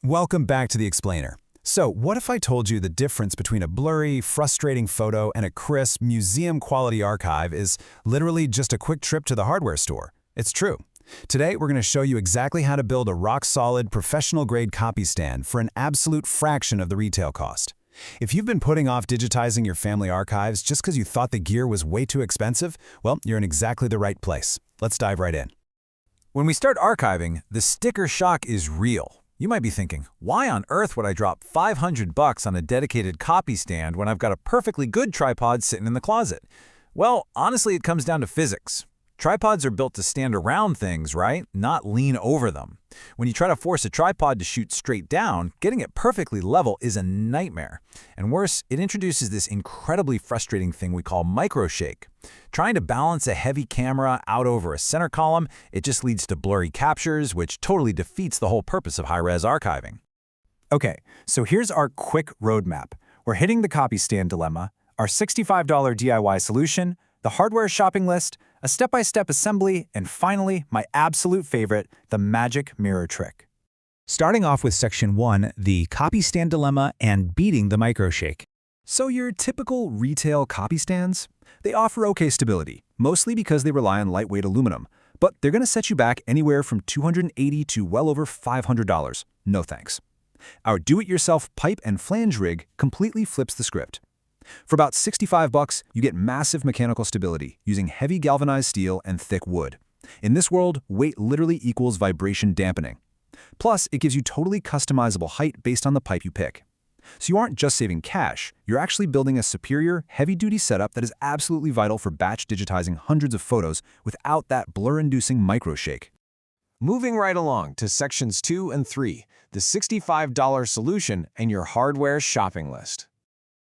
Welcome back to The Explainer. So, what if I told you the difference between a blurry, frustrating photo and a crisp, museum-quality archive is literally just a quick trip to the hardware store? It's true. Today, we're going to show you exactly how to build a rock-solid, professional-grade copy stand for an absolute fraction of the retail cost. If you've been putting off digitizing your family archives just because you thought the gear was way too expensive, well, you're in exactly the right place. Let's dive right in. When we start archiving, the sticker shock is real. You might be thinking, why on earth would I drop $500 on a dedicated copy stand when I've got a perfectly good tripod sitting in the closet? Well, honestly, it comes down to physics. Tripods are built to stand around things, right? Not lean over them. When you try to force a tripod to shoot straight down, getting it perfectly level is a nightmare. And worse, it introduces this incredibly frustrating thing we call microshake. Trying to balance a heavy camera out over a center column, it just leads to blurry captures, which totally defeats the whole purpose of high-res archiving. Okay, so here's our quick roadmap. We're hitting the copy stand dilemma, our $65 DIY solution, the hardware shopping list, a step-by-step assembly, and finally, my absolute favorite, the magic mirror trick. Starting off with Section 1, the copy stand dilemma and beating the microshake. So your typical retail copy stands? They offer okay stability, mostly because they rely on lightweight aluminum, but they're going to set you back anywhere from $280 to well over $500. No thanks. Our do-it-yourself pipe and flange rig completely flips the script. For about $65, you get massive mechanical stability using heavy galvanized steel and thick wood. In this world, weight literally equals vibration dampening. Plus, it gives you totally customizable height based on the pipe you pick. So you aren't just saving cash, you're actually building a superior, heavy-duty setup that is absolutely vital for batch digitizing hundreds of photos without that blur-inducing microshake. Moving right along to Sections 2 and 3, the $65 solution and your hardware shopping list.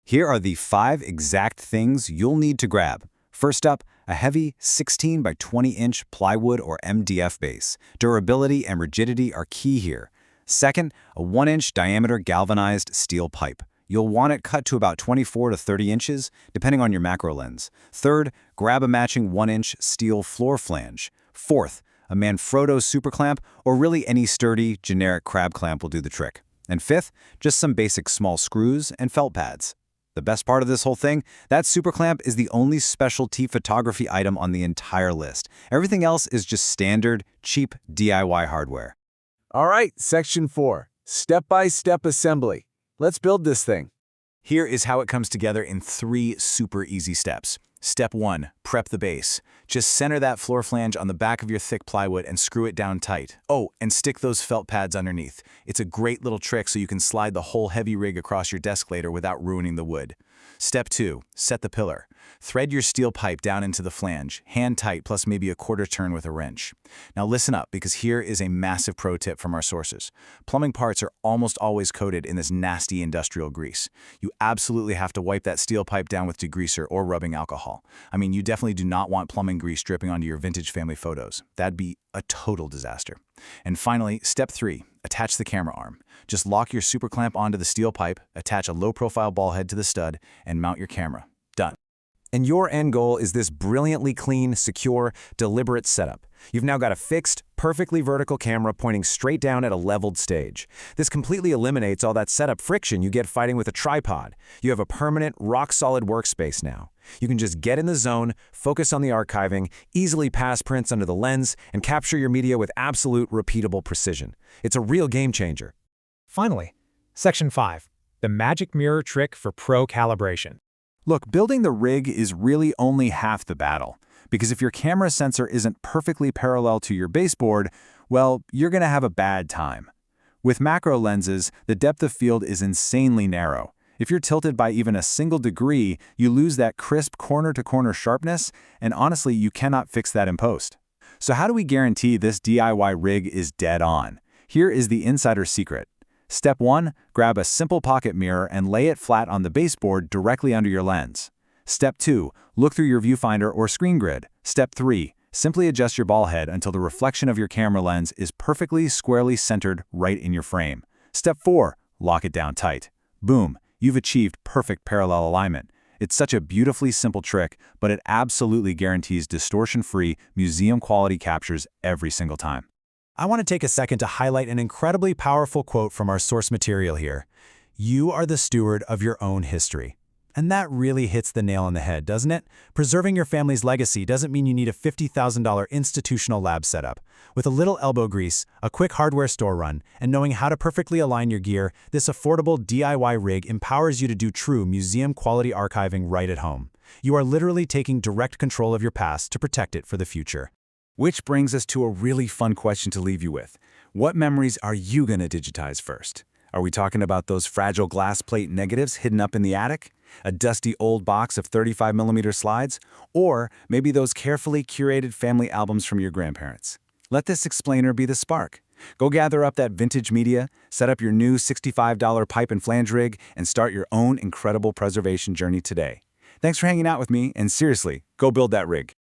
Here are the 5 exact things you'll need to grab. First up, a heavy 16 by 20-inch plywood or MDF base. Durability and rigidity are key here. Second, a 1-inch diameter galvanized steel pipe. You'll want it cut to about 24 to 30 inches, depending on your macro lens. Third, grab a matching 1-inch steel floor flange. Fourth, a Manfrotto super clamp, or really any sturdy, generic crab clamp will do the trick. And fifth, just some basic small screws and felt pads. The best part of this whole thing, that super clamp is the only specialty photography item on the entire list. Everything else is just standard, cheap DIY hardware. All right, Section 4, step-by-step assembly. Let's build this thing. Here is how it comes together in 3 super easy steps. Step 1, prep the base. Just center that floor flange on the back of your thick plywood and screw it down tight. Oh, and stick those felt pads underneath. It's a great little trick so you can slide the whole heavy rig across your desk later without ruining the wood. Step 2, set the pillar. Thread your steel pipe down into the flange, hand tight plus maybe a quarter turn with a wrench. Now listen up, because here is a massive pro tip from our sources. Plumbing parts are almost always coated in this nasty industrial grease. You absolutely have to wipe that steel pipe down with degreaser or rubbing alcohol. I mean, you definitely do not want plumbing grease dripping onto your vintage family photos. That'd be a total disaster. And finally, step 3, attach the camera arm. Just lock your super clamp onto the steel pipe, attach a low-profile ball head to the stud, and mount your camera. Done. And your end goal is this brilliantly clean, secure, deliberate setup. You've now got a fixed, perfectly vertical camera pointing straight down at a leveled stage. This completely eliminates all that setup friction you get fighting with a tripod. You have a permanent, rock-solid workspace now. You can just get in the zone, focus on the archiving, easily pass prints under the lens, and capture your media with absolute, repeatable precision. It's a real game changer. Finally, Section 5, the magic mirror trick for pro calibration. Look, building the rig is really only half the battle, because if your camera sensor isn't perfectly parallel to your baseboard, well, you're going to have a bad time. With macro lenses, the depth of field is insanely narrow. If you're tilted by even a single degree, you lose that crisp corner-to-corner sharpness, and honestly, you cannot fix that in post. So how do we guarantee this DIY rig is dead on? Here is the insider secret. Step 1, grab a simple pocket mirror and lay it flat on the baseboard directly under your lens. Step 2, look through your viewfinder or screen grid. Step 3, simply adjust your ball head until the reflection of your camera lens is perfectly squarely centered right in your frame. Step 4, lock it down tight. Boom, you've achieved perfect parallel alignment. It's such a beautifully simple trick, but it absolutely guarantees distortion-free, museum-quality captures every single time. I want to take a second to highlight an incredibly powerful quote from our source material here. You are the steward of your own history. And that really hits the nail on the head, doesn't it? Preserving your family's legacy doesn't mean you need a $50,000 institutional lab setup. With a little elbow grease, a quick hardware store run, and knowing how to perfectly align your gear, this affordable DIY rig empowers you to do true museum-quality archiving right at home. You are literally taking direct control of your past to protect it for the future. Which brings us to a really fun question to leave you with. What memories are you going to digitize first? Are we talking about those fragile glass plate negatives hidden up in the attic? A dusty old box of 35mm slides? Or maybe those carefully curated family albums from your grandparents? Let this explainer be the spark. Go gather up that vintage media, set up your new $65 pipe and flange rig, and start your own incredible preservation journey today. Thanks for hanging out with me, and seriously, go build that rig.